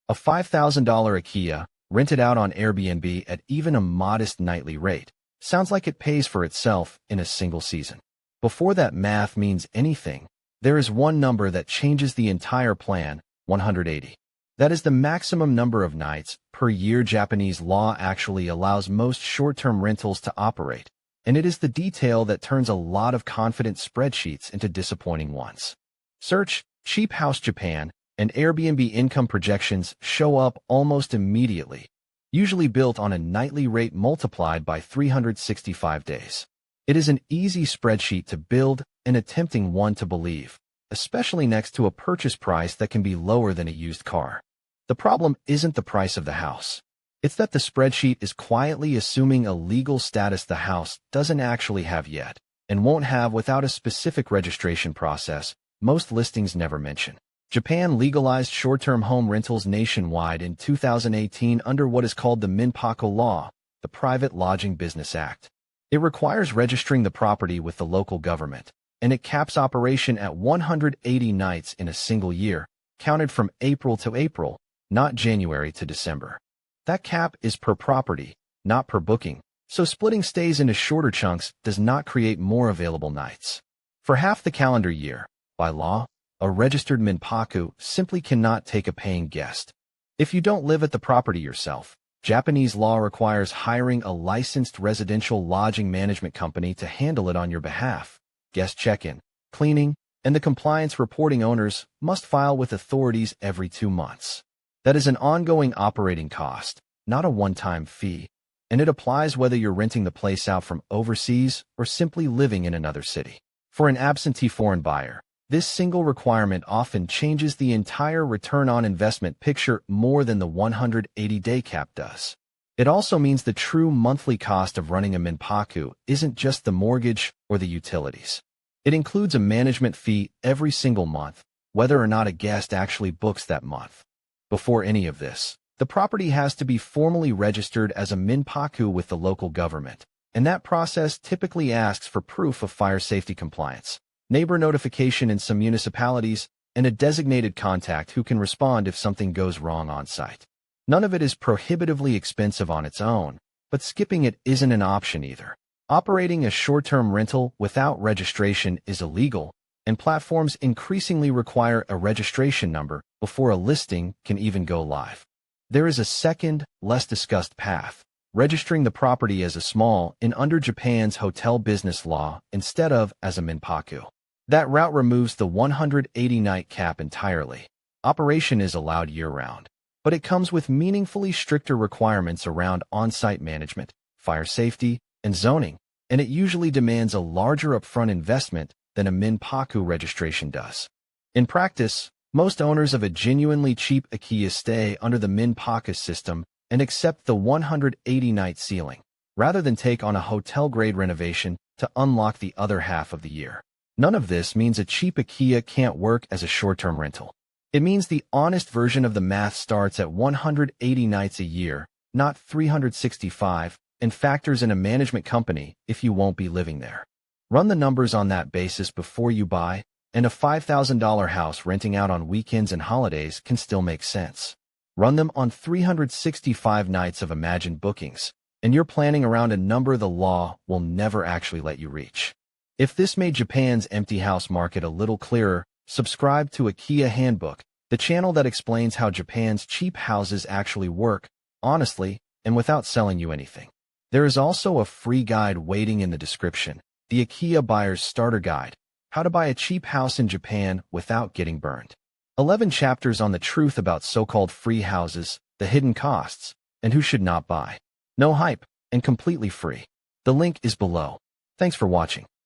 A $5,000 Akiya, rented out on Airbnb at even a modest nightly rate, sounds like it pays for itself in a single season. Before that math means anything, there is one number that changes the entire plan: 180. That is the maximum number of nights per year Japanese law actually allows most short-term rentals to operate, and it is the detail that turns a lot of confident spreadsheets into disappointing ones. Search Cheap House Japan, and Airbnb income projections show up almost immediately, usually built on a nightly rate multiplied by 365 days. It is an easy spreadsheet to build and a tempting one to believe, especially next to a purchase price that can be lower than a used car. The problem isn't the price of the house. It's that the spreadsheet is quietly assuming a legal status the house doesn't actually have yet, and won't have without a specific registration process most listings never mention. Japan legalized short-term home rentals nationwide in 2018 under what is called the Minpaku Law, the Private Lodging Business Act. It requires registering the property with the local government, and it caps operation at 180 nights in a single year, counted from April to April, not January to December. That cap is per property, not per booking, so splitting stays into shorter chunks does not create more available nights. For half the calendar year, by law, a registered Minpaku simply cannot take a paying guest. If you don't live at the property yourself, Japanese law requires hiring a licensed residential lodging management company to handle it on your behalf. Guest check-in, cleaning, and the compliance reporting owners must file with authorities every 2 months. That is an ongoing operating cost, not a one-time fee, and it applies whether you're renting the place out from overseas or simply living in another city. For an absentee foreign buyer, this single requirement often changes the entire return on investment picture more than the 180-day cap does. It also means the true monthly cost of running a Minpaku isn't just the mortgage or the utilities. It includes a management fee every single month, whether or not a guest actually books that month. Before any of this, the property has to be formally registered as a Minpaku with the local government, and that process typically asks for proof of fire safety compliance, neighbor notification in some municipalities, and a designated contact who can respond if something goes wrong on site. None of it is prohibitively expensive on its own, but skipping it isn't an option either. Operating a short-term rental without registration is illegal, and platforms increasingly require a registration number before a listing can even go live. There is a second, less discussed path: registering the property as a small inn under Japan's hotel business law instead of as a Minpaku. That route removes the 180-night cap entirely. Operation is allowed year-round, but it comes with meaningfully stricter requirements around on-site management, fire safety, and zoning, and it usually demands a larger upfront investment than a Minpaku registration does. In practice, most owners of a genuinely cheap Akiya stay under the Minpaku system and accept the 180-night ceiling, rather than take on a hotel-grade renovation to unlock the other half of the year. None of this means a cheap Akiya can't work as a short-term rental. It means the honest version of the math starts at 180 nights a year, not 365, and factors in a management company if you won't be living there. Run the numbers on that basis before you buy, and a $5,000 house renting out on weekends and holidays can still make sense. Run them on 365 nights of imagined bookings, and you're planning around a number the law will never actually let you reach. If this made Japan's empty house market a little clearer, subscribe to Akiya Handbook, the channel that explains how Japan's cheap houses actually work, honestly, and without selling you anything. There is also a free guide waiting in the description, the Akiya Buyer's Starter Guide, How to Buy a Cheap House in Japan Without Getting Burned. 11 chapters on the truth about so-called free houses, the hidden costs, and who should not buy. No hype, and completely free. The link is below. Thanks for watching.